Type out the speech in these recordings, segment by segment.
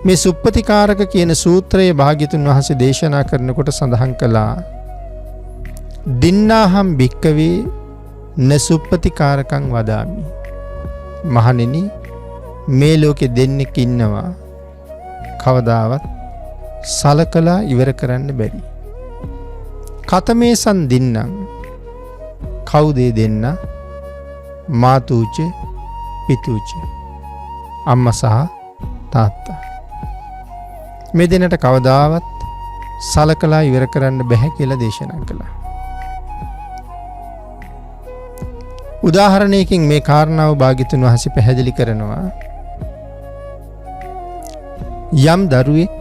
මේ සුප්පතිකාරක කියන සූත්‍රයේ භාග්‍යතුන් වහන්සේ දේශනා කරනකොට සඳහන් කළා දින්නාහම් භික්කවේ න සුප්පතිකාරකං වදාමි. මහණෙනි මේ ලෝකෙ දෙන්නෙක් ඉන්නවා කවදාවත් සලකලා ඉවර කරන්න බැරි. කතමේසන් දින්නම් කවුද දෙන්න? මාතූච පිතූච අම්මා සහ තාත්තා. මේ දෙන්නට කවදාවත් සලකලා ඉවර කරන්න බැහැ කියලා දේශනා කළා. උදාහරණයකින් මේ කාරණාව භාග්‍යතුන් වහන්සේ පැහැදිලි කරනවා. යම් දරුවෙක්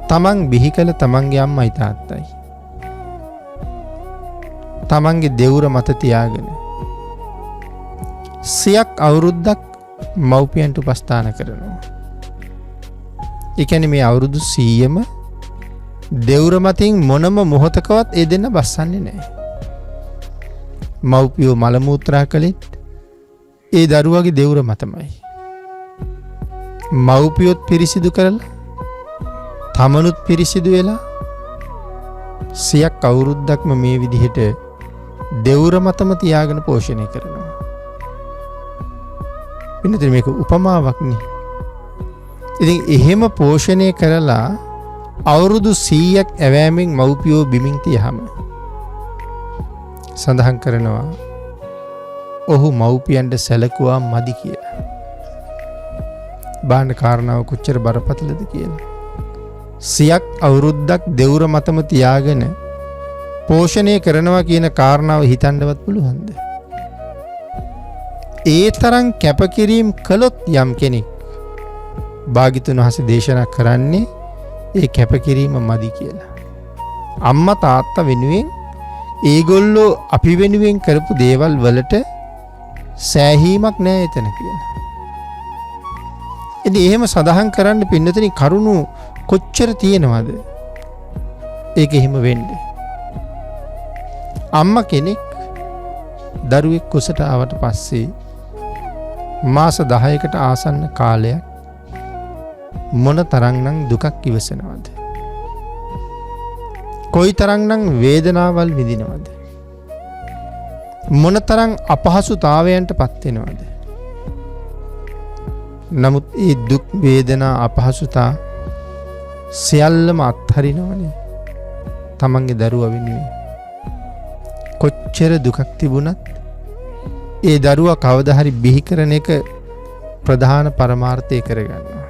තමන් බිහි කළ තමන්ගේ අම්මයි තාත්තයි තමන්ගේ දෙවුර මත තියාගෙන සියක් අවුරුද්දක් මව්පියන්ට උපස්ථාන කරනවා. ඒ කියන්නේ මේ අවුරුදු 100ම දෙවුර මතින් මොනම මොහොතකවත් ඒ දෙන්න බස්සන්නේ නැහැ. මව්පියෝ මල මූත්‍රා කළෙත් ඒ දරුවාගේ දෙවුර මතමයි. මව්පියොත් පිරිසිදු කරලා තමනුත් පිරිසිදු වෙලා සියක් අවුරුද්දක්ම මේ විදිහට දෙවුර මතම තියාගෙන පෝෂණය කරනවා. වෙනතර මේක උපමාවක් නේ. ඉතින් එහෙම පෝෂණය කරලා අවුරුදු 100ක් ඇවෑමෙන් මව්පියෝ බිමින් තියහම සඳහන් කරනවා ඔහු මව්පියන්ට සැලකුවා මදි කියලා. බාහන කාරණාව කොච්චර බරපතලද කියලා. සියක් අවුරුද්දක් දෙවුර මතම තියාගෙන පෝෂණය කරනවා කියන කාරණාව හිතන්නවත් පුළුවන්ද? ඒ තරම් කැපකිරීම කළොත් යම් කෙනෙක් භාග්‍යතුන් වහන්සේ දේශනා කරන්නේ ඒ කැපකිරීම මදි කියලා. අම්මා තාත්තා වෙනුවෙන් ඒගොල්ලෝ අපි වෙනුවෙන් කරපු දේවල් වලට සෑහීමක් නැහැ එතන කියලා. ඉතින් එහෙම සඳහන් කරන්න පින්නතනි කරුණු කොච්චර තියෙනවද? ඒක එහෙම වෙන්නේ. අම්මා කෙනෙක් දරුවෙක් කුසට ආවට පස්සේ මාස 10කට ආසන්න කාලයක් මොන තරම්නම් දුකක් ඉවසනවද? කොයි තරම්නම් වේදනාවල් විඳිනවද? මොන තරම් අපහසුතාවයන්ට පත් වෙනවද? නමුත් ඒ දුක් වේදනා අපහසුතා සියල්ලම අත්හරිනවනේ තමන්ගේ දරුවා වෙනුවෙන්. කොච්චර දුකක් තිබුණත් ඒ දරුවා කවදා හරි බිහි කරන එක ප්‍රධාන පරමාර්ථය කරගන්නවා.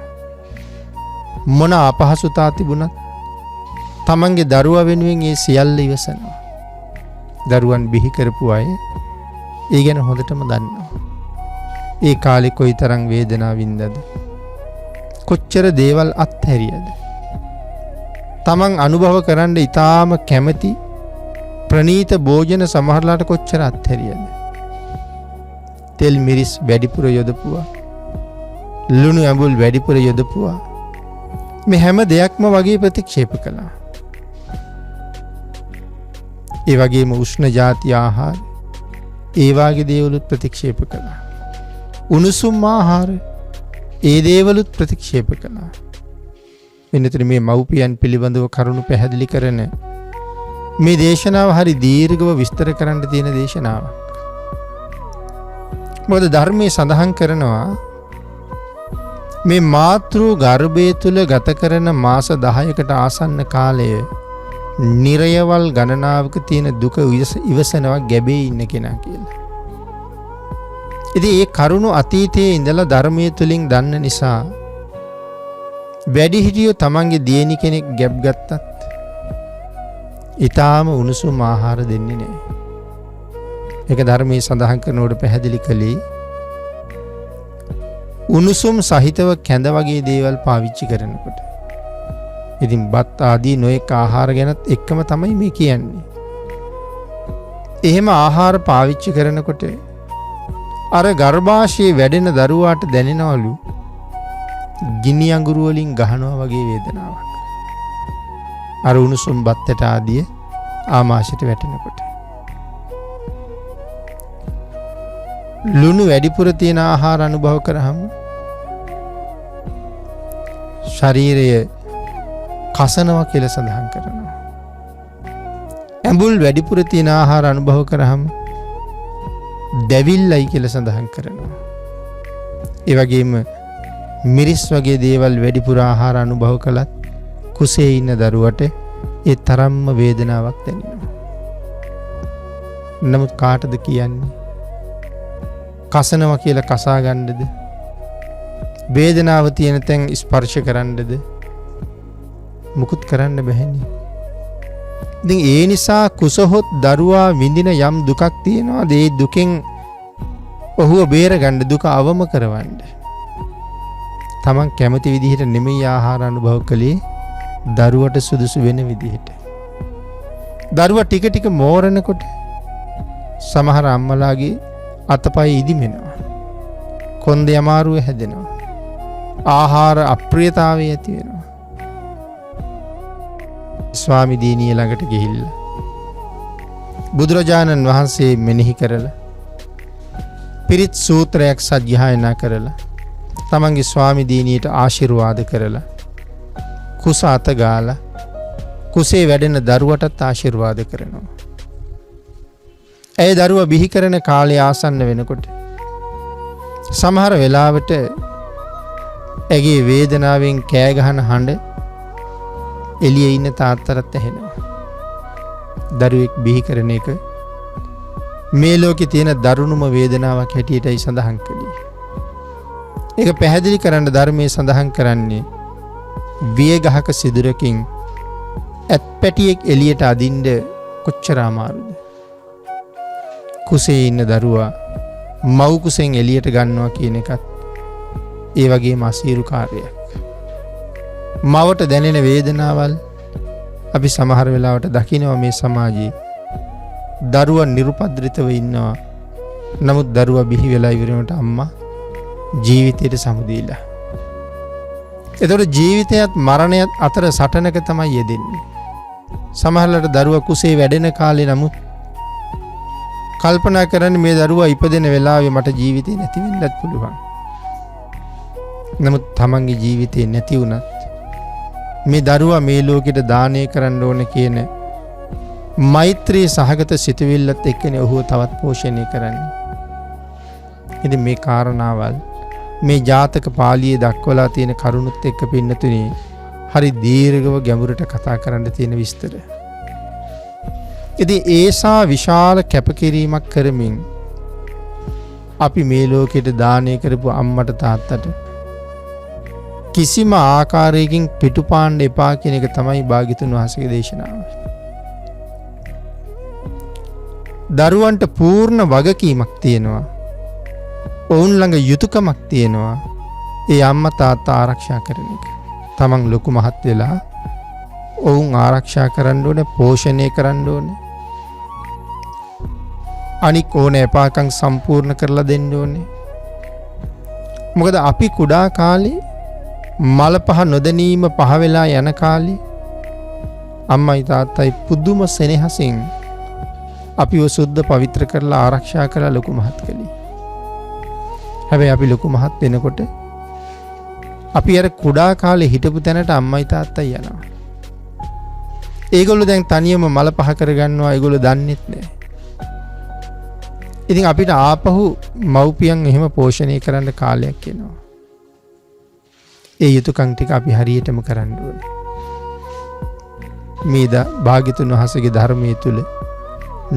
මොන අපහසුතා තිබුණත් තමන්ගේ දරුවා වෙනුවෙන් ඒ සියල්ල ඉවසනවා. දරුවන් බිහි කරපු අය ඒ ගැන හොඳටම දන්නවා. ඒ කාලේ කොයිතරම් වේදනාව වින්දද? කොච්චර දේවල් අත්හැරියද? තමන් අනුභව කරන්න ඉතාම කැමති ප්‍රණීත භෝජන සමහරලාට කොච්චර අත්හැරියද? තෙල් මිරිස් වැඩිපුර යොදපුවා. ලුණු ඇඹුල් වැඩිපුර යොදපුවා. මේ හැම දෙයක්ම වගේ ප්‍රතික්ෂේප කළා. ඒ වගේම උෂ්ණ ಜಾති ආහාර ඒ වාගේ දේවලුත් ප්‍රතික්ෂේප කළා. උණුසුම් ආහාර ඒ දේවලුත් ප්‍රතික්ෂේප කළා. වෙනතර මේ මව්පියන් පිළිබඳව කරුණු පැහැදිලි කරන මේ දේශනාව හරි දීර්ඝව විස්තර කරන්න තියෙන දේශනාවක්. මොකද ධර්මයේ සඳහන් කරනවා මේ මාතෘ ගර්භය තුල ගත කරන මාස 10කට ආසන්න කාලය නිරයවල් ගණනාවක තියෙන දුක ඉවසනවා ගැබේ ඉන්න කෙනා කියලා. ඉතින් ඒ කරුණු අතීතයේ ඉඳලා ධර්මයේ තුලින් දන්න නිසා වැඩිහිටියෝ තමන්ගේ දියණි කෙනෙක් ගැබ් ගත්තත් ඊටාම උණුසුම් ආහාර දෙන්නේ නැහැ. ඒක ධර්මයේ සඳහන් කරනකොට පැහැදිලි කළේ උණුසුම් සහිතව කැඳ වගේ දේවල් පාවිච්චි කරනකොට. ඉතින් බත් ආදී නොයෙක් ආහාර ගැනත් එක්කම තමයි මේ කියන්නේ. එහෙම ආහාර පාවිච්චි කරනකොට අර ගර්භාෂයේ වැඩෙන දරුවාට දැනෙනවලු ගිනි අඟුරු වලින් ගහනවා වගේ වේදනාවක්. අර උණුසුම් බත්තට ආදී ආමාශයට වැටෙනකොට. ලුණු වැඩිපුර තියෙන ආහාර අනුභව කරාම ශරීරය කසනවා කියලා සඳහන් කරනවා. ඇඹුල් වැඩිපුර තියෙන ආහාර අනුභව කරාම දැවිල්ලයි කියලා සඳහන් කරනවා. ඒ වගේම මිරිස් වගේ දේවල් වැඩිපුර ආහාර අනුභව කළත් කුසේ ඉන්න දරුවට ඒ තරම්ම වේදනාවක් දැනෙනවා. නමුත් කාටද කියන්නේ? කසනවා කියලා කසා ගන්නද? වේදනාව තියෙන තැන් ස්පර්ශ කරන්නද? මුකුත් කරන්න බැහැනේ. ඉතින් ඒ නිසා කුසහොත් දරුවා විඳින යම් දුකක් තියෙනවා. ඒ දුකෙන් ඔහුව බේරගන්න, දුක අවම කරවන්න. තමන් කැමති විදිහට නෙමෙයි ආහාර අනුභව කළේ, දරුවට සුදුසු වෙන විදිහට. දරුවා ටික ටික මෝරනකොට සමහර අම්මලාගේ අතපය ඉදිමෙනවා. කොන්දේ අමාරුව හැදෙනවා. ආහාර අප්‍රියතාවය ඇති වෙනවා. ස්වාමි දීනිය ළඟට ගිහිල්ලා බුදුරජාණන් වහන්සේ මෙනෙහි කරලා පිරිත් සූත්‍රයක් සජ්ජායනා කරලා තමන්ගේ ස්වාමි දීනියට ආශිර්වාද කරලා කුස අත ගාලා කුසේ වැඩෙන දරුවටත් ආශිර්වාද කරනවා. ඒ දරුවා බිහි කරන කාලය ආසන්න වෙනකොට සමහර වෙලාවට ඇගේ වේදනාවෙන් කෑ ගහන හඬ එළියේ ඉන්න තාත්තටත් ඇහෙනවා. දරුවෙක් බිහි කරන එක මේ ලෝකේ තියෙන දරුණුම වේදනාවක් හැටියටයි සඳහන් කළේ. ඒක පැහැදිලි කරන්න ධර්මයේ සඳහන් කරන්නේ විය ගහක සිදුරකින් ඇත්පැටියෙක් එළියට අදින්න කොච්චර අමාරුද? කුසේ ඉන්න දරුවා මව් කුසෙන් එළියට ගන්නවා කියන එකත් ඒ වගේම අසීරු කාර්යයක්. මවට දැනෙන වේදනාවල් අපි සමහර වෙලාවට දකිනවා මේ සමාජයේ. දරුවා නිරුපද්‍රිතව ඉන්නවා. නමුත් දරුවා බිහි වෙලා ඉවරනකොට අම්මා ජීවිතයට සමුදීලා. එතකොට ජීවිතයත් මරණයත් අතර සටනක තමයි යෙදෙන්නේ. සමහරවිට දරුවා කුසේ වැඩෙන කාලේ නමුත් කල්පනා කරන්නේ මේ දරුවා ඉපදෙන වෙලාවේ මට ජීවිතේ නැති වෙන්නත් පුළුවන්. නමුත් තමන්ගේ ජීවිතේ නැති වුණත් මේ දරුවා මේ ලෝකෙට දානය කරන්න ඕන කියන මෛත්‍රී සහගත සිතුවිල්ලත් එක්කනේ ඔහුව තවත් පෝෂණය කරන්නේ. ඉතින් මේ කාරණාවල් මේ ජාතක පාළියේ දක්වලා තියෙන කරුණුත් එක්ක පින්නතුනේ හරි දීර්ඝව ගැඹුරට කතා කරන්න තියෙන විස්තර. ඉතින් ඒසා විශාල කැපකිරීමක් කරමින් අපි මේ ලෝකෙට දානය කරපු අම්මට තාත්තට කිසිම ආකාරයකින් පිටුපාන්න එපා කියන එක තමයි භාග්‍යතුන් වහන්සේගේ දේශනාව. දරුවන්ට පූර්ණ වගකීමක් තියෙනවා. ඔවුන් ළඟ යුතුයකමක් තියෙනවා. ඒ අම්මා තාත්තා ආරක්ෂා කරන එක. තමන් ලොකු මහත් වෙලා ඔවුන් ආරක්ෂා කරන්න ඕනේ, පෝෂණය කරන්න ඕනේ. අනික් ඕන එපාකම් සම්පූර්ණ කරලා දෙන්න ඕනේ. මොකද අපි කුඩා කාලේ මල පහ නොදැනීම පහ වෙලා යන කාලේ අම්මයි තාත්තයි පුදුම සෙනෙහසින් අපිව සුද්ධ පවිත්‍ර කරලා ආරක්ෂා කරලා ලොකු මහත් කළේ. හැබැයි අපි ලොකු මහත් වෙනකොට අපි අර කුඩා කාලේ හිටපු තැනට අම්මයි තාත්තයි යනවා. ඒගොල්ලෝ දැන් තනියම මල පහ කරගන්නවා. ඒගොල්ලෝ දන්නෙත් නෑ. ඉතින් අපිට ආපහු මව්පියන් එහෙම පෝෂණය කරන්න කාලයක් එනවා. ඒ යුතුයකම් ටික අපි හරියටම කරන්න ඕනේ. මේ භාග්‍යතුන් වහන්සේගේ ධර්මයේ තුල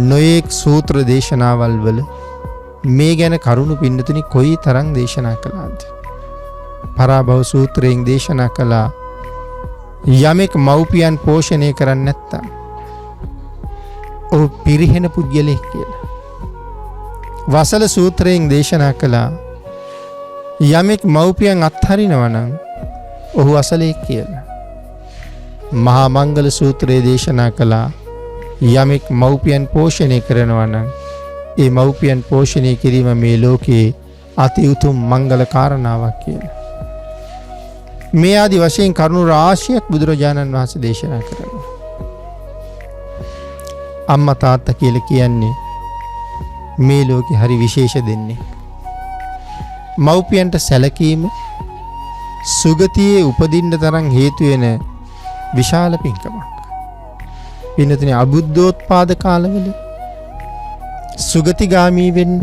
නොයෙක් සූත්‍ර දේශනාවල් වල මේ ගැන කරුණු පින්නතුනි කොයි තරම් දේශනා කළාද? පරාභව සූත්‍රයෙන් දේශනා කළා යමෙක් මව්පියන් පෝෂණය කරන්නේ නැත්තම් ඔහු පිරිහෙන පුද්ගලෙක් කියලා. වසල සූත්‍රයෙන් දේශනා කළා යමෙක් මව්පියන් අත්හරිනවා නම් ඔහු අසලෙක් කියලා. මහා මංගල සූත්‍රයේ දේශනා කළා යමෙක් මව්පියන් පෝෂණය කරනවා නම් ඒ මව්පියන් පෝෂණය කිරීම මේ ලෝකයේ අති උතුම් මංගල කාරණාවක් කියලා. මේ ආදි වශයෙන් කරුණු රාශියක් බුදුරජාණන් වහන්සේ දේශනා කරනවා. අම්මා තාත්තා කියලා කියන්නේ මේ ලෝකේ හරි විශේෂ දෙන්නේ. මව්පියන්ට සැලකීම සුගතියේ උපදින්න තරම් හේතු වෙන විශාල පින්කමක්. පින්නතුනි අබුද්ධෝත්පාද කාලවල සුගතිගාමී වෙන්න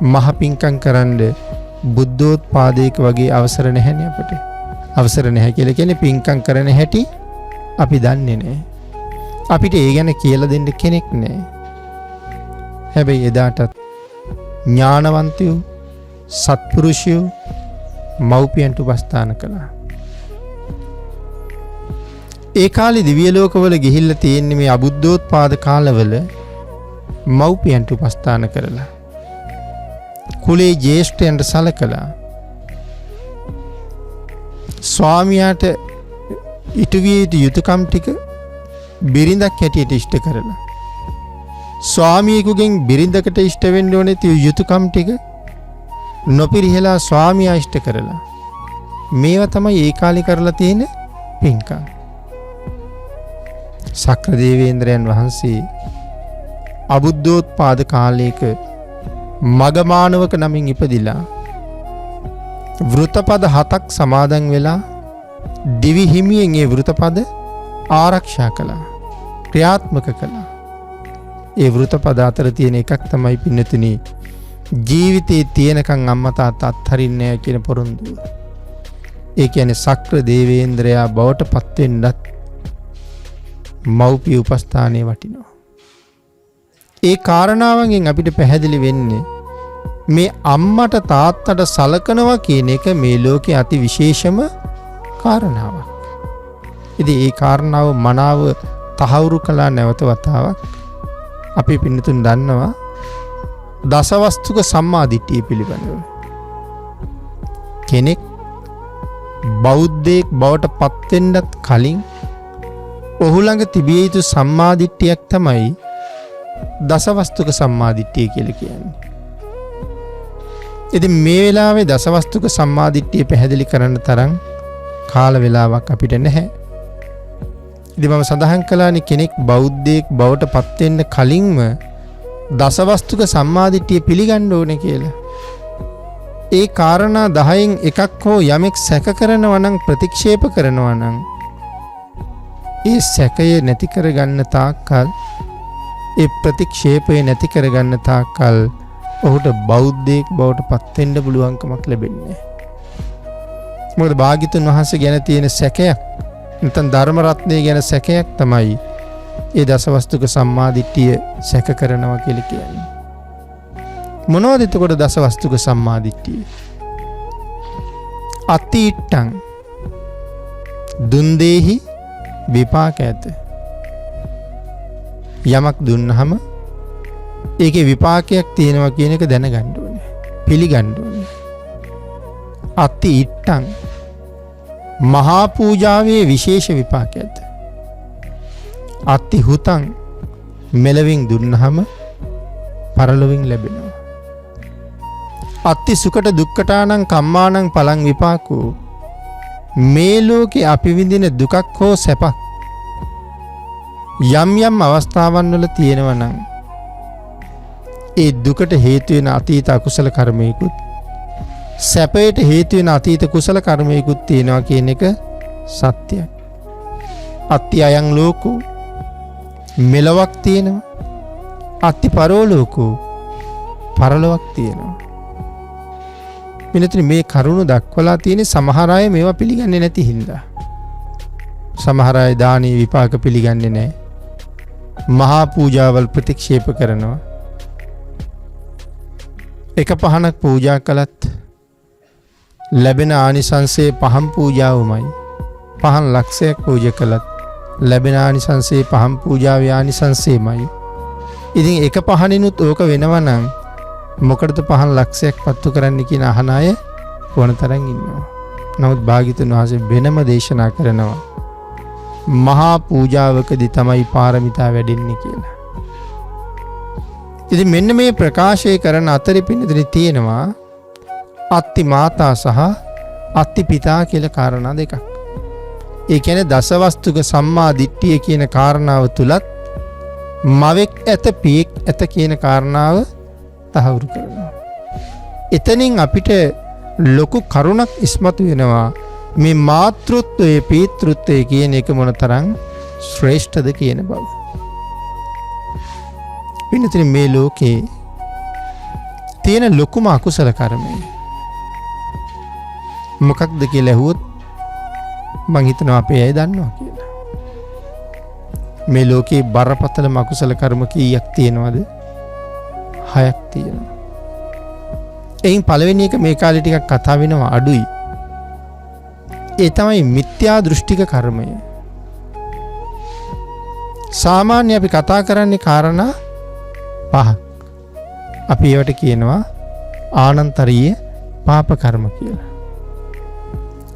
මහ පින්කම් කරන්න බුද්ධෝත්පාදයක වගේ අවසර නැහැනේ අපිට. අවසර නැහැ කියලා කියන්නේ පින්කම් කරන හැටි අපි දන්නේ නැහැ. අපිට ඒ ගැන කියලා දෙන්න කෙනෙක් නැහැ. හැබැයි එදාටත් ඥානවන්තයෝ සත්පුරුෂයෝ මව්පියන්ට උපස්ථාන කළා. ඒ කාලේ දිව්‍ය ලෝකවල ගිහිල්ලා තියෙන්නේ මේ අබුද්ධෝත්පාද කාලවල මව්පියන්ට උපස්ථාන කරලා කුලේ ජේෂ්ඨයන්ට සලකලා ස්වාමියාට ඉටුවිය යුතු යුතුයකම් ටික බිරිඳක් හැටියට ඉෂ්ට කරලා ස්වාමියෙකුගෙන් බිරිඳකට ඉෂ්ට වෙන්න ඕනේ යුතුයකම් ටික නොපිරිහෙලා ස්වාමියා ඉෂ්ට කරලා මේවා තමයි ඒ කාලේ කරලා තියෙන පින්කම්. සක්‍ර දේවේන්ද්‍රයන් වහන්සේ අබුද්ධෝත්පාද කාලයක මගමානවක නමින් ඉපදිලා වෘතපද 7ක් සමාදන් වෙලා දිවි හිමියෙන් ඒ වෘතපද ආරක්ෂා කළා, ක්‍රියාත්මක කළා. ඒ වෘතපද අතර තියෙන එකක් තමයි පින්නතුනි ජීවිතේ තියෙනකන් අම්මා තාත්තා අත්හරින්නේ නැහැ කියන පොරොන්දුව. ඒ කියන්නේ සක්‍ර දේවේන්ද්‍රයා බවට පත් වෙන්නත් මව්පිය උපස්ථානයේ වටිනවා. ඒ කාරණාවෙන් අපිට පැහැදිලි වෙන්නේ මේ අම්මට තාත්තට සලකනවා කියන එක මේ ලෝකේ අති විශේෂම කාරණාවක්. ඉතින් ඒ කාරණාව මනාව තහවුරු කළා නැවත වතාවක් අපි පින්නතුන් දන්නවා දසවස්තුක සම්මාදිට්ඨිය පිළිබඳව. කෙනෙක් බෞද්ධයෙක් බවට පත් වෙන්නත් කලින් ඔහු ළඟ තිබිය යුතු සම්මාදිට්ඨියක් තමයි දසවස්තුක සම්මාදිට්ඨිය කියලා කියන්නේ. ඉතින් මේ වෙලාවේ දසවස්තුක සම්මාදිට්ඨිය පැහැදිලි කරන්න තරම් කාල වේලාවක් අපිට නැහැ. ඉතින් මම සඳහන් කළානේ කෙනෙක් බෞද්ධයෙක් බවට පත් වෙන්න කලින්ම දසවස්තුක සම්මාදිට්ඨිය පිළිගන්න ඕනේ කියලා. ඒ කාරණා 10න් එකක් හෝ යමෙක් සැක කරනවා නම් ප්‍රතික්ෂේප කරනවා නම් ඒ සැකය නැති කරගන්න තාක්කල් ඒ ප්‍රතික්ෂේපය නැති කරගන්න තාක්කල් ඔහුට බෞද්ධයෙක් බවට පත් වෙන්න පුළුවන්කමක් ලැබෙන්නේ නැහැ. මොකද භාග්‍යතුන් වහන්සේ ගැන තියෙන සැකයක් නැත්නම් ධර්ම රත්නය ගැන සැකයක් තමයි ඒ දසවස්තුක සම්මාදිට්ඨිය සැක කරනවා කියලා කියන්නේ. මොනවද එතකොට දසවස්තුක සම්මාදිට්ඨිය? අතීට්ටං දුන් දෙහි විපාක ඇත. යමක් දුන්නහම ඒකේ විපාකයක් තියෙනවා කියන එක දැනගන්න ඕනේ. පිළිගන්න ඕනේ. අතීට්ටං මහා පූජාවේ විශේෂ විපාක ඇත. අති හුතං මෙලවින් දුන්නහම පරලොවින් ලැබෙනවා. අති සුකට දුක්කටානං කම්මානං පලං විපාකෝ මේ ලෝකේ අපි විඳින දුකක් හෝ සැපක් යම් යම් අවස්ථාවන් වල තියෙනවා නම් ඒ දුකට හේතු වෙන අතීත අකුසල කර්මයකුත් සැපයට හේතු වෙන අතීත කුසල කර්මයකුත් තියෙනවා කියන එක සත්‍යයි. අත්ති අයං ලෝකෝ මෙලොවක් තියෙනවා. අත්ති පරලෝකෝ පරලොවක් තියෙනවා. මිනිත්‍රි මේ කරුණ දක්වලා තියෙන සමහර අය මේවා පිළිගන්නේ නැති හින්දා. සමහර අය දානීය විපාක පිළිගන්නේ නැහැ. මහා පූජාවල් ප්‍රතික්ෂේප කරනවා. එක පහනක් පූජා කළත් ලැබෙන ආනිසංසයේ පහන් පූජාවමයි. පහන් ලක්ෂයක් පූජා කළත් ලැබෙන ආනිසංසයේ පහන් පූජාවේ ආනිසංසයමයි. ඉතින් එක පහනිනුත් ඕක වෙනවා නම් මොකටද පහන් ලක්ෂයක් පත්තු කරන්න කියන අහන අය ඕන තරම් ඉන්නවා. නමුත් භාග්‍යතුන් වහන්සේ වෙනම දේශනා කරනවා මහා පූජාවකදී තමයි පාරමිතා වැඩෙන්නේ කියලා. ඉතින් මෙන්න මේ ප්‍රකාශය කරන අතරේ පින්නදෙනි තියෙනවා අත්ති මාතා සහ අත්ති පිතා කියලා කාරණා දෙකක්. ඒ කියන්නේ දසවස්තුක සම්මා දිට්ඨිය කියන කාරණාව තුලත් මවෙක් ඇත පියෙක් ඇත කියන කාරණාව තහවුරු කරනවා. එතනින් අපිට ලොකු කරුණක් ඉස්මතු වෙනවා. මේ මාතෘත්වයේ පීතෘත්වයේ කියන එක මොනතරම් ශ්‍රේෂ්ඨද කියන බව. පින්නතින් මේ ලෝකේ තියෙන ලොකුම අකුසල කර්මය මොකක්ද කියලා ඇහුවොත් මං හිතනවා අපේ අය දන්නවා කියලා. මේ ලෝකේ බරපතලම අකුසල කර්ම කීයක් තියෙනවද? 6ක් තියෙනවා. එයින් පළවෙනි එක මේ කාලේ ටිකක් කතා වෙනවා අඩුයි. ඒ තමයි මිත්‍යා දෘෂ්ටික කර්මය. සාමාන්‍ය අපි කතා කරන්නේ කාරණා 5ක්. අපි ඒවට කියනවා ආනන්තරීය පාප කර්ම කියලා.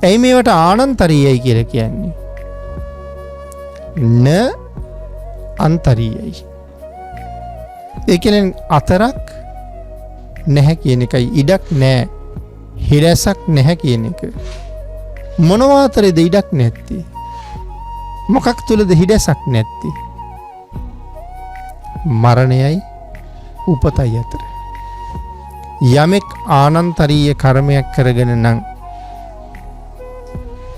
ඇයි මේවට ආනන්තරීයයි කියලා කියන්නේ? න අන්තරීයයි. ඒ කියන්නේ අතරක් නැහැ කියන එකයි. ඉඩක් නැහැ. හිරැසක් නැහැ කියන එක. මොනවා අතරේද ඉඩක් නැත්තේ? මොකක් තුලද හිරැසක් නැත්තේ? මරණයයි උපතයි අතර. යමෙක් ආනන්තරීය කර්මයක් කරගෙන නම්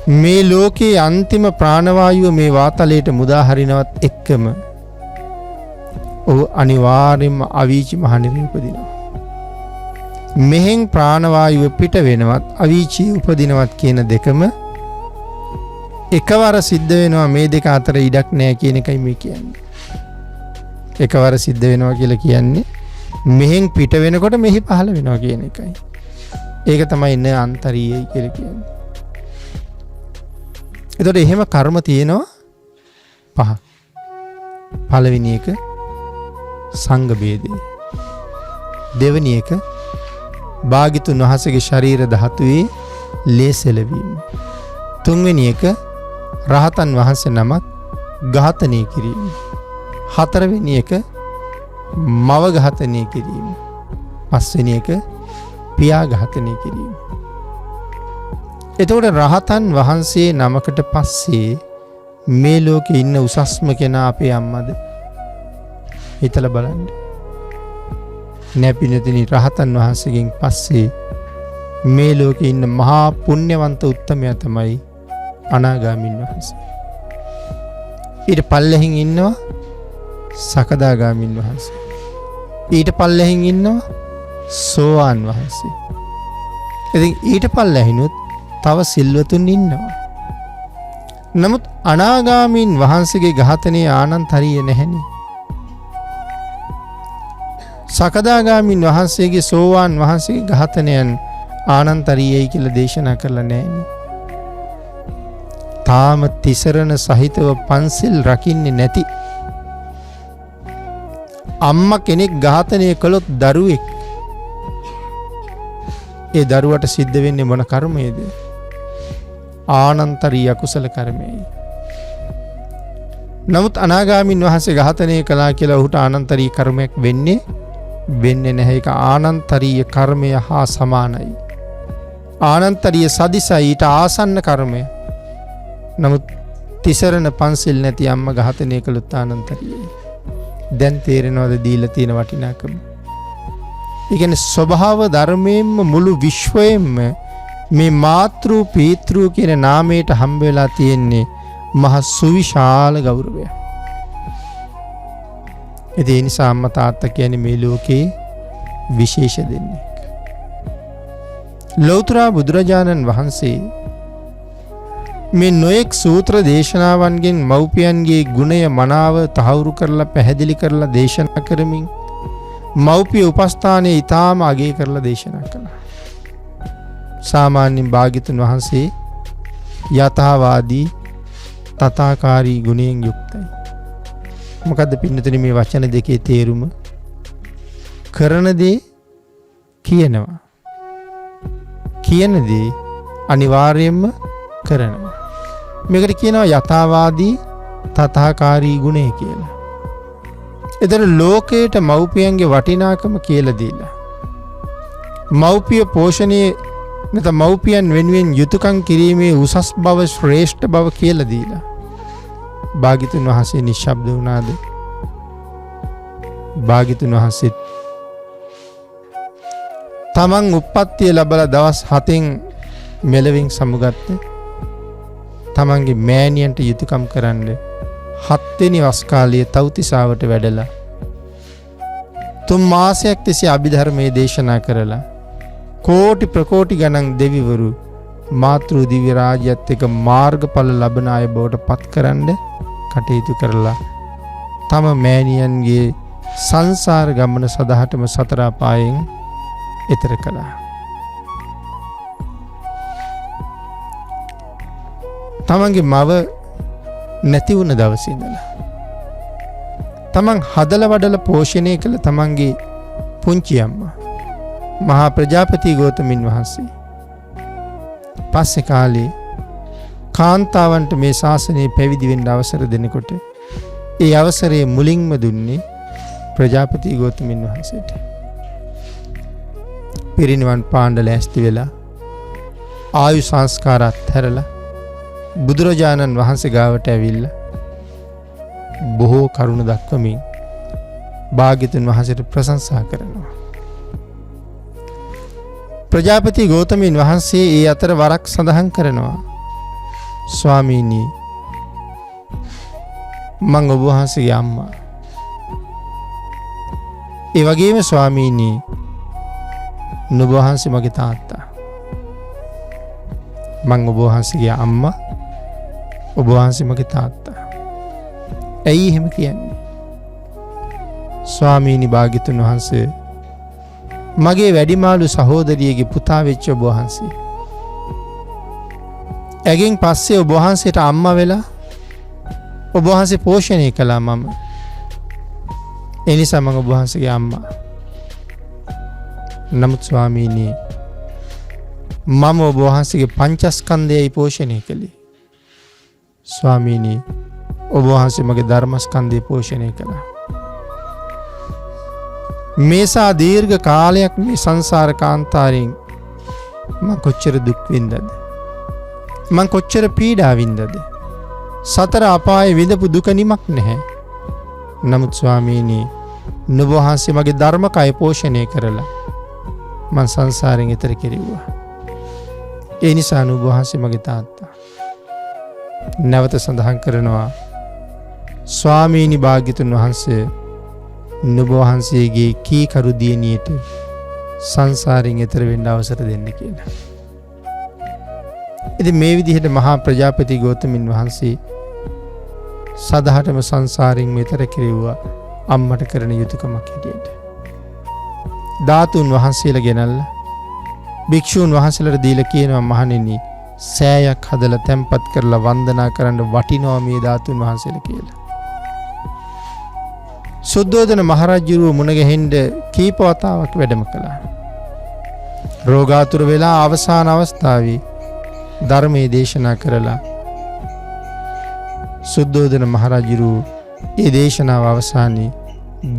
මේ ලෝකයේ අන්තිම ප්‍රාණවායුව මේ වාතලයට මුදා හරිනවත් එක්කම ඔහු අනිවාර්යෙන්ම අවීචි මහනිරේ උපදිනවා. මෙහෙන් ප්‍රාණවායුව පිට වෙනවත් අවීචි උපදිනවත් කියන දෙකම එකවර සිද්ධ වෙනවා. මේ දෙක අතර ඉඩක් නැහැ කියන එකයි මේ කියන්නේ. එකවර සිද්ධ වෙනවා කියලා කියන්නේ මෙහෙන් පිට වෙනකොට මෙහි පහළ වෙනවා කියන එකයි. ඒක තමයි න අන්තරීයයි කියලා කියන්නේ. එතකොට එහෙම කර්ම තියෙනවා 5. පළවෙනි එක සංඝ ભેදය. දෙවෙනි එක භාග්‍යතුන් වහන්සේගේ ශරීර ධාතුවේ ලේසෙලවීම. තුන්වෙනි එක රහතන් වහන්සේ නමක් ඝාතනය කිරීම. හතරවෙනි එක මව ඝාතනය කිරීම. පස්වෙනි එක පියා ඝාතනය කිරීම. එතකොට රහතන් වහන්සේ නමකට පස්සේ මේ ලෝකේ ඉන්න උසස්ම කෙනා අපේ අම්මද? හිතලා බලන්න. නැපිනතිනි රහතන් වහන්සේගෙන් පස්සේ මේ ලෝකේ ඉන්න මහා පුණ්‍යවන්ත උත්තමයා තමයි අනාගාමීන් වහන්සේ. ඊට පල්ලෙහින් ඉන්නවා සකදාගාමීන් වහන්සේ. ඊට පල්ලෙහින් ඉන්නවා සෝවාන් වහන්සේ. ඉතින් ඊට පල්ලෙහිනුත් තව සිල්වතුන් ඉන්නවා. නමුත් අනාගාමීන් වහන්සේගේ ඝාතනයේ ආනන්තරීය නැහෙනේ. සකදාගාමීන් වහන්සේගේ සෝවාන් වහන්සේගේ ඝාතනයන් ආනන්තරීයයි කියලා දේශනා කරලා නැහෙනේ. තාම තිසරණ සහිතව පන්සිල් රකින්නේ නැති අම්මා කෙනෙක් ඝාතනය කළොත් දරුවෙක්, ඒ දරුවට සිද්ධ වෙන්නේ මොන කර්මයේද? ආනන්තරීය අකුසල කර්මයයි. නමුත් අනාගාමීන් වහන්සේ ඝාතනය කළා කියලා ඔහුට ආනන්තරීය කර්මයක් වෙන්නේ නැහැ. ඒක ආනන්තරීය කර්මය හා සමානයි. ආනන්තරීය සදිසයි ඊට ආසන්න කර්මය. නමුත් තිසරණ පන්සිල් නැති අම්මා ඝාතනය කළොත් ආනන්තරීයයි. දැන් තේරෙනවද දීලා තියෙන වටිනාකම? ඒ කියන්නේ ස්වභාව ධර්මයෙන්ම මුළු විශ්වයෙන්ම මේ මාතෘ පීතෘ කියන නාමයට හම්බ වෙලා තියෙන්නේ මහ සුවිශාල ගෞරවයක්. ඒ නිසා අම්මා තාත්තා කියන්නේ මේ ලෝකේ විශේෂ දෙන්නේ. ලෞතර බුදුරජාණන් වහන්සේ මේ නොඑක් සූත්‍ර දේශනාවන්ගෙන් මව්පියන්ගේ ගුණය මනාව තහවුරු කරලා පැහැදිලි කරලා දේශනා කරමින් මව්පිය උපස්ථානයේ ඊටාම අගය කරලා දේශනා කළා. සාමාන්‍යයෙන් භාග්‍යතුන් වහන්සේ යථාවාදී තථාකාරී ගුණයෙන් යුක්තයි. මොකද්ද පින්නතුනි මේ වචන දෙකේ තේරුම? කරන දේ කියනවා, කියන දේ අනිවාර්යයෙන්ම කරනවා. මේකට කියනවා යථාවාදී තථාකාරී ගුණය කියලා. එතන ලෝකයට මව්පියන්ගේ වටිනාකම කියලා දීලා, මව්පිය පෝෂණයේ නැත්නම් මව්පියන් වෙනුවෙන් යුතුයකම් කිරීමේ උසස් බව ශ්‍රේෂ්ඨ බව කියලා දීලා භාග්‍යතුන් වහන්සේ නිශ්ශබ්ද වුණාද? භාග්‍යතුන් වහන්සේ තමන් උප්පත්තිය ලැබලා දවස් 7න් මෙලවින් සමුගත්තේ තමන්ගේ මෑණියන්ට යුතුයකම් කරන්න 7 වෙනි වස් කාලයේ තව්තිසාවට වැඩලා 3 මාසයක් තිස්සේ අභිධර්මයේ දේශනා කරලා කෝටි ප්‍රකෝටි ගණන් දෙවිවරු මාතෘ දිව්‍ය රාජ්‍යත් එක්ක මාර්ගඵල ලබන අය බවට පත්කරන්න කටයුතු කරලා තම මෑණියන්ගේ සංසාර ගමන සදහටම සතර අපායෙන් එතර කළා. තමන්ගේ මව නැති වුණ දවසේ ඉඳලා තමන් හදලා වඩලා පෝෂණය කළ තමන්ගේ පුංචි අම්මා මහා ප්‍රජාපති ගෞතමින් වහන්සේ පස්සේ කාලේ කාන්තාවන්ට මේ ශාසනය පැවිදි වෙන්න අවසර දෙනකොට ඒ අවසරයේ මුලින්ම දුන්නේ ප්‍රජාපති ගෞතමින් වහන්සේට. පිරිනිවන් පාන්න ලෑස්ති වෙලා ආයු සංස්කාර අත්හැරලා බුදුරජාණන් වහන්සේ ගාවට ඇවිල්ලා බොහෝ කරුණ දක්වමින් භාග්‍යතුන් වහන්සේට ප්‍රශංසා කරනවා. ප්‍රජාපති ගෞතමයන් වහන්සේ ඒ අතර වරක් සඳහන් කරනවා. ස්වාමීනි මම ඔබ වහන්සේගේ අම්මා. ඒ වගේම ස්වාමීනි නුඹ වහන්සේ මගේ තාත්තා. මම ඔබ වහන්සේගේ අම්මා ඔබ වහන්සේ මගේ තාත්තා. ඇයි එහෙම කියන්නේ? ස්වාමීනි භාග්‍යතුන් වහන්සේ මගේ වැඩිමාළු සහෝදරියගේ පුතා වෙච්ච ඔබ වහන්සේ. එගෙන් පස්සේ ඔබ වහන්සේට අම්මා වෙලා ඔබ වහන්සේ පෝෂණය කළා මම. ඒ නිසා මම ඔබ වහන්සේගේ අම්මා. නමුත් ස්වාමීනි මම ඔබ වහන්සේගේ පංචස්කන්ධයයි පෝෂණය කළේ. ස්වාමීනි ඔබ වහන්සේ මගේ ධර්මස්කන්ධය පෝෂණය කළා. මේසා දීර්ඝ කාලයක් මේ සංසාර කාන්තාරයෙන් මම කොච්චර දුක් විඳද, මම කොච්චර පීඩා විඳද. සතර අපායේ විඳපු දුක නිමක් නැහැ. නමුත් ස්වාමීනි නුඹ වහන්සේ මගේ ධර්මකය පෝෂණය කරලා මම සංසාරයෙන් එතර කෙරෙව්වා. ඒ නිසා නුඹ වහන්සේ මගේ තාත්තා. නැවත සඳහන් කරනවා ස්වාමීනි භාග්‍යතුන් වහන්සේ නුඹ වහන්සේගේ කීකරු දියණියට සංසාරයෙන් එතර වෙන්න අවසර දෙන්න කියලා. ඉතින් මේ විදිහට මහා ප්‍රජාපති ගෞතමින් වහන්සේ සදහටම සංසාරයෙන් මෙතර කෙරෙව්වා අම්මට කරන යුතුයකමක් හැටියට. ධාතුන් වහන්සේලා ගෙනල්ලා භික්ෂූන් වහන්සේලාට දීලා කියනවා මහණෙනි සෑයක් හදලා තැම්පත් කරලා වන්දනා කරන්න වටිනවා මේ ධාතුන් වහන්සේලා කියලා. සුද්ධෝදන මහරජුරුව මුණ ගැහෙන්න කීප වතාවක් වැඩම කළා. රෝගාතුර වෙලා අවසාන අවස්ථාවේ ධර්මයේ දේශනා කරලා සුද්ධෝදන මහරජුරුව ඒ දේශනාව අවසානයේ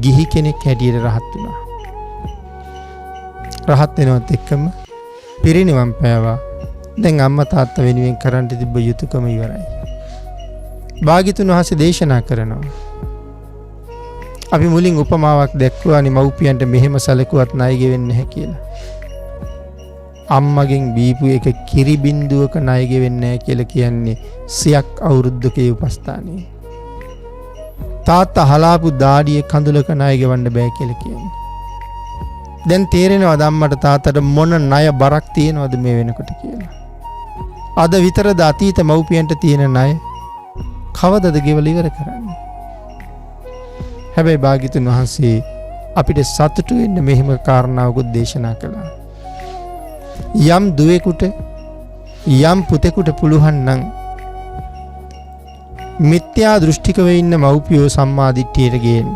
ගිහි කෙනෙක් හැටියට රහත් වුණා. රහත් වෙනවත් එක්කම පිරිනිවන් පෑවා. දැන් අම්මා තාත්තා වෙනුවෙන් කරන්න තිබ්බ යුතුයකම ඉවරයි. භාග්‍යතුන් වහන්සේ දේශනා කරනවා. අපි මුලින් උපමාවක් දැක්වුවානේ මව්පියන්ට මෙහෙම සැලකුවත් ණය ගෙවෙන්නේ නැහැ කියලා. අම්මගෙන් බීපු එක කිරි බින්දුවක ණය ගෙවෙන්නේ නැහැ කියලා කියන්නේ 100ක් අවුරුද්දකේ උපස්ථානේ. තාත්තා හලාපු දාඩිය කඳුලක ණය ගෙවන්න බෑ කියලා කියන්නේ. දැන් තේරෙනවද අම්මට තාත්තට මොන ණය බරක් තියෙනවද මේ වෙනකොට කියලා. අද විතරද අතීත මව්පියන්ට තියෙන ණය කවදද ගෙවලා ඉවර කරන්නේ? හැබැයි භාග්‍යතුන් වහන්සේ අපිට සතුටු වෙන්න මෙහෙම කාරණාවකුත් දේශනා කළා. යම් දුවෙකුට යම් පුතෙකුට පුළුවන් නම් මිත්‍යා දෘෂ්ටිකව ඉන්න මව්පියෝ සම්මා දිට්ඨියට ගේන්න.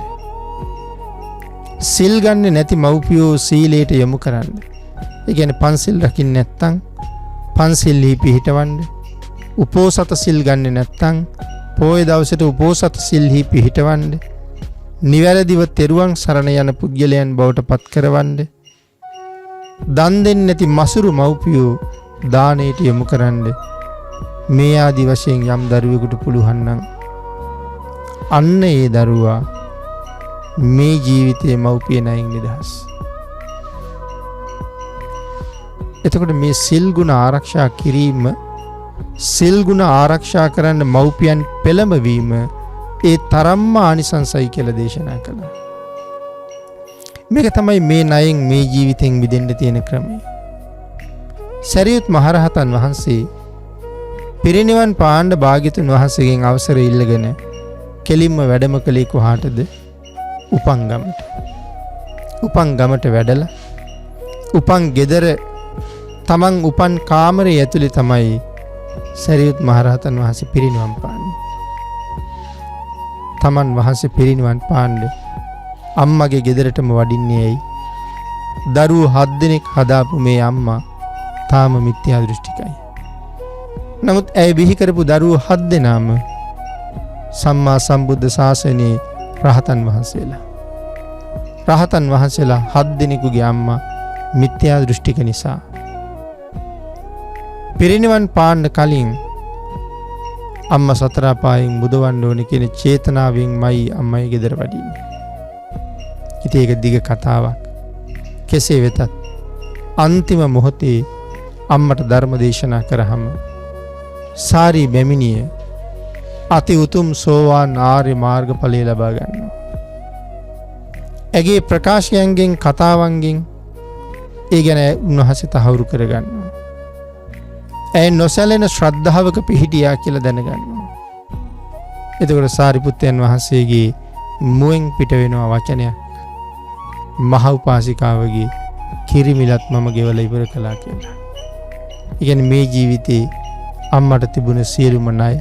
සිල් ගන්න නැති මව්පියෝ සීලයට යොමු කරන්න. ඒ කියන්නේ පන්සිල් රකින්න නැත්නම් පන්සිල්හි පිහිටවන්න. උපෝසත සිල් ගන්න නැත්නම් පොය දවසට උපෝසත සිල්හි පිහිටවන්න. නිවැරදිව තෙරුවන් සරණ යන පුද්ගලයන් බවට පත් කරවන්න. දන් දෙන්නේ නැති මසුරු මව්පියෝ දානයට යොමු කරන්න. මේ ආදි වශයෙන් යම් දරුවෙකුට පුළුවන් නම් අන්න ඒ දරුවා මේ ජීවිතයේ මව්පිය ණයෙන් නිදහස්. එතකොට මේ සිල් ගුණ ආරක්ෂා කිරීම, සිල් ගුණ ආරක්ෂා කරන්න මව්පියන් පෙළඹවීම ඒ තරම්ම ආනිසංසයි කියලා දේශනා කළා. මේක තමයි මේ ණයෙන් මේ ජීවිතෙන් මිදෙන්න තියෙන ක්‍රමය. සරියුත් මහරහතන් වහන්සේ පිරිනිවන් පාන්න භාග්‍යතුන් වහන්සේගෙන් අවසර ඉල්ලගෙන කෙලින්ම වැඩම කළේ කොහාටද? උපන් ගමට. උපන් ගමට වැඩලා උපන් ගෙදර තමන් උපන් කාමරයේ ඇතුලේ තමයි සරියුත් මහරහතන් වහන්සේ පිරිනිවන් පාන්නේ. තමන් වහන්සේ පිරිනිවන් පාන්නේ අම්මගේ ගෙදරටම වඩින්නේ ඇයි? දරුවෝ 7 දෙනෙක් හදාපු මේ අම්මා තාම මිත්‍යා දෘෂ්ටිකයි. නමුත් ඇය බිහි කරපු දරුවෝ 7 දෙනාම සම්මා සම්බුද්ධ ශාසනයේ රහතන් වහන්සේලා. රහතන් වහන්සේලා 7 දෙනෙකුගේ අම්මා මිත්‍යා දෘෂ්ටික නිසා පිරිනිවන් පාන්න කලින් අම්මා සතර අපායෙන් මුදවන්න ඕනේ කියන චේතනාවෙන්මයි අම්මයි ගෙදර වඩින්නේ. ඉතින් ඒක දිග කතාවක්. කෙසේ වෙතත් අන්තිම මොහොතේ අම්මට ධර්ම දේශනා කරාම සාරි බැමිණිය අති උතුම් සෝවාන් ආර්ය මාර්ගඵලය ලබා ගන්නවා. ඇගේ ප්‍රකාශයන්ගෙන් කතාවන්ගෙන් ඒ ගැන උන්වහන්සේ තහවුරු කරගන්නවා. ඇය නොසැලෙන ශ්‍රද්ධාවක පිහිටියා කියලා දැනගන්නවා. එතකොට සාරිපුත්තයන් වහන්සේගේ මුවෙන් පිට වෙනවා වචනයක්. මහ උපාසිකාවගේ කිරිමිලත් මම ගෙවලා ඉවර කළා කියලා. ඒ කියන්නේ මේ ජීවිතේ අම්මට තිබුණ සියලුම ණය,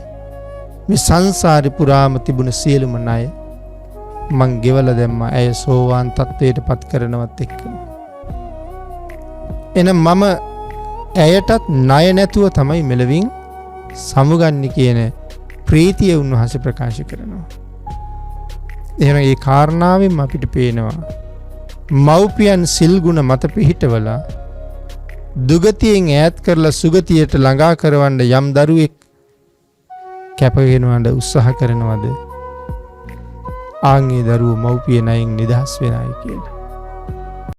මේ සංසාරේ පුරාම තිබුණ සියලුම ණය මං ගෙවලා දැම්මා. ඇය සෝවාන් තත්වයට පත් කරනවත් එක්කම. එනම් මම ඇයටත් ණය නැතුව තමයි මෙලවින් සමුගන්නේ කියන ප්‍රීතිය උන්වහන්සේ ප්‍රකාශ කරනවා. එහෙනම් මේ කාරණාවෙන් අපිට පේනවා මව්පියන් සිල් ගුණ මත පිහිටවලා දුගතියෙන් ඈත් කරලා සුගතියට ළඟා කරවන්න යම් දරුවෙක් කැප වෙනවද උත්සාහ කරනවද? ආන්ගේ දරුවෝ මව්පිය ණයෙන් නිදහස් වෙනයි කියලා.